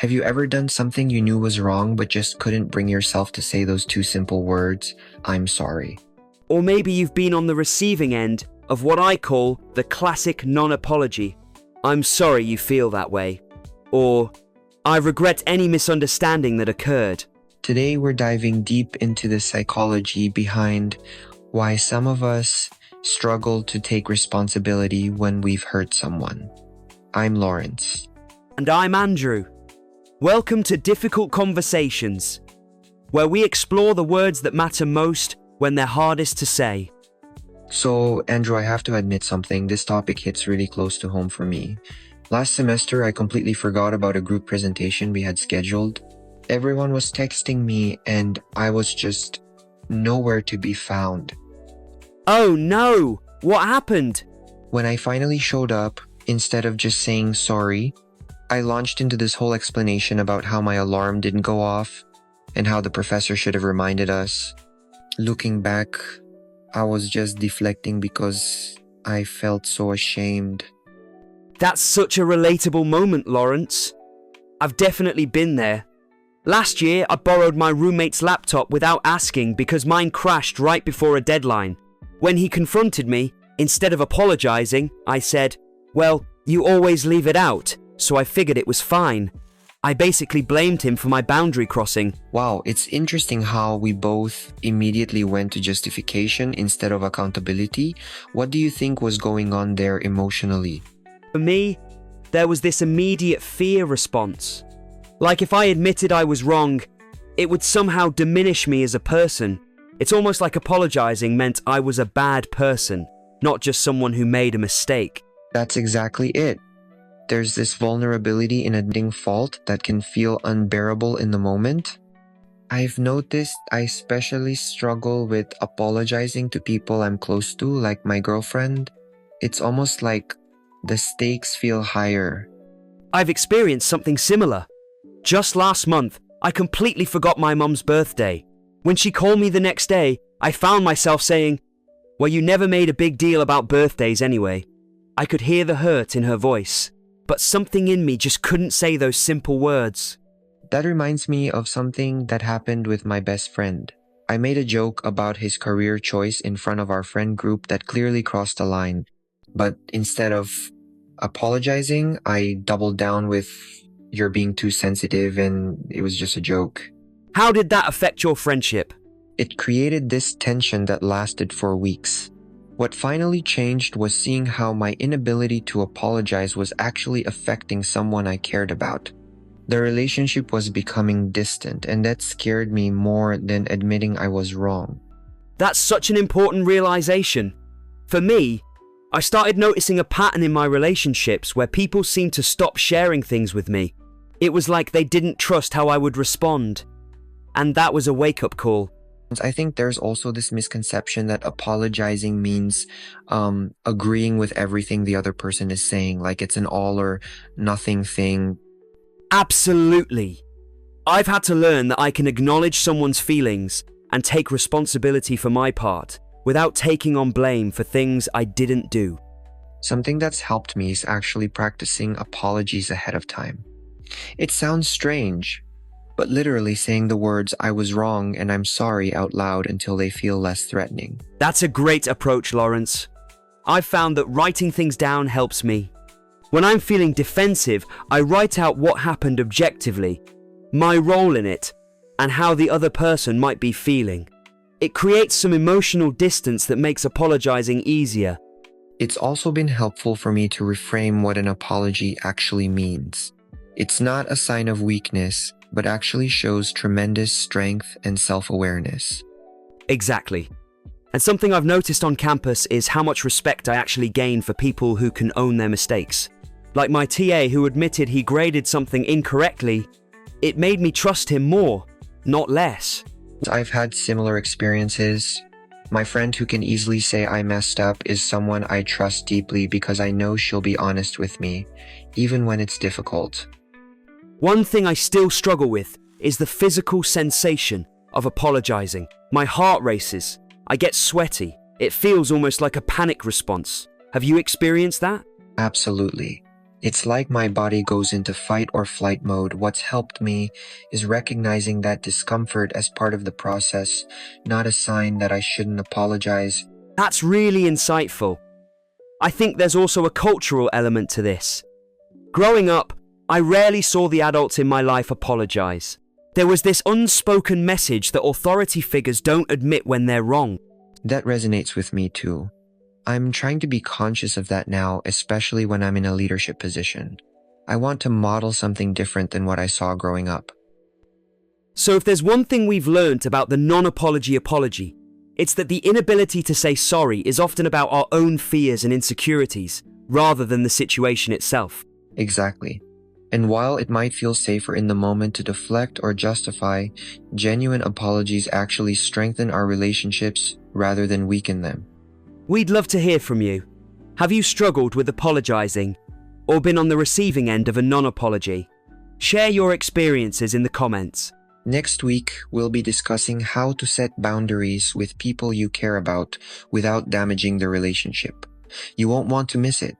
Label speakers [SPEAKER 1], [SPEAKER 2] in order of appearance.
[SPEAKER 1] Have you ever done something you knew was wrong but just couldn't bring yourself to say those two simple words, "I'm sorry"?
[SPEAKER 2] Or maybe you've been on the receiving end of what I call the classic non-apology. "I'm sorry you feel that way." Or, "I regret any misunderstanding that occurred."
[SPEAKER 1] Today we're diving deep into the psychology behind why some of us struggle to take responsibility when we've hurt someone. I'm Laurence.
[SPEAKER 2] And I'm Andrew. Welcome to Difficult Conversations, where we explore the words that matter most when they're hardest to say.
[SPEAKER 1] So, Andrew, I have to admit something. This topic hits really close to home for me. Last semester, I completely forgot about a group presentation we had scheduled. Everyone was texting me and I was just nowhere to be found.
[SPEAKER 2] Oh no! What happened?
[SPEAKER 1] When I finally showed up, instead of just saying sorry, I launched into this whole explanation about how my alarm didn't go off and how the professor should have reminded us. Looking back, I was just deflecting because I felt so ashamed.
[SPEAKER 2] That's such a relatable moment, Laurence. I've definitely been there. Last year, I borrowed my roommate's laptop without asking because mine crashed right before a deadline. When he confronted me, instead of apologizing, I said, "Well, you always leave it out, so I figured it was fine." I basically blamed him for my boundary crossing.
[SPEAKER 1] Wow, it's interesting how we both immediately went to justification instead of accountability. What do you think was going on there emotionally?
[SPEAKER 2] For me, there was this immediate fear response. Like if I admitted I was wrong, it would somehow diminish me as a person. It's almost like apologizing meant I was a bad person, not just someone who made a mistake.
[SPEAKER 1] That's exactly it. There's this vulnerability in admitting fault that can feel unbearable in the moment. I've noticed I especially struggle with apologizing to people I'm close to, like my girlfriend. It's almost like the stakes feel higher.
[SPEAKER 2] I've experienced something similar. Just last month, I completely forgot my mum's birthday. When she called me the next day, I found myself saying, "Well, you never made a big deal about birthdays anyway." I could hear the hurt in her voice, but something in me just couldn't say those simple words.
[SPEAKER 1] That reminds me of something that happened with my best friend. I made a joke about his career choice in front of our friend group that clearly crossed the line. But instead of apologizing, I doubled down with, "You're being too sensitive," and it was just a joke.
[SPEAKER 2] How did that affect your friendship?
[SPEAKER 1] It created this tension that lasted for weeks. What finally changed was seeing how my inability to apologize was actually affecting someone I cared about. The relationship was becoming distant, and that scared me more than admitting I was wrong.
[SPEAKER 2] That's such an important realization. For me, I started noticing a pattern in my relationships where people seemed to stop sharing things with me. It was like they didn't trust how I would respond. And that was a wake-up call.
[SPEAKER 1] I think there's also this misconception that apologizing means agreeing with everything the other person is saying, like it's an all or nothing thing.
[SPEAKER 2] Absolutely. I've had to learn that I can acknowledge someone's feelings and take responsibility for my part without taking on blame for things I didn't do.
[SPEAKER 1] Something that's helped me is actually practicing apologies ahead of time. It sounds strange, but literally saying the words "I was wrong" and "I'm sorry" out loud until they feel less threatening.
[SPEAKER 2] That's a great approach, Laurence. I've found that writing things down helps me. When I'm feeling defensive, I write out what happened objectively, my role in it, and how the other person might be feeling. It creates some emotional distance that makes apologizing easier.
[SPEAKER 1] It's also been helpful for me to reframe what an apology actually means. It's not a sign of weakness, but actually shows tremendous strength and self-awareness.
[SPEAKER 2] Exactly. And something I've noticed on campus is how much respect I actually gain for people who can own their mistakes. Like my TA who admitted he graded something incorrectly. It made me trust him more, not less.
[SPEAKER 1] I've had similar experiences. My friend who can easily say I messed up is someone I trust deeply because I know she'll be honest with me, even when it's difficult.
[SPEAKER 2] One thing I still struggle with is the physical sensation of apologizing. My heart races. I get sweaty. It feels almost like a panic response. Have you experienced that?
[SPEAKER 1] Absolutely. It's like my body goes into fight or flight mode. What's helped me is recognizing that discomfort as part of the process, not a sign that I shouldn't apologize.
[SPEAKER 2] That's really insightful. I think there's also a cultural element to this. Growing up, I rarely saw the adults in my life apologize. There was this unspoken message that authority figures don't admit when they're wrong.
[SPEAKER 1] That resonates with me too. I'm trying to be conscious of that now, especially when I'm in a leadership position. I want to model something different than what I saw growing up.
[SPEAKER 2] So if there's one thing we've learned about the non-apology apology, it's that the inability to say sorry is often about our own fears and insecurities, rather than the situation itself.
[SPEAKER 1] Exactly. And while it might feel safer in the moment to deflect or justify, genuine apologies actually strengthen our relationships rather than weaken them.
[SPEAKER 2] We'd love to hear from you. Have you struggled with apologizing, or been on the receiving end of a non-apology? Share your experiences in the comments.
[SPEAKER 1] Next week, we'll be discussing how to set boundaries with people you care about without damaging the relationship. You won't want to miss it.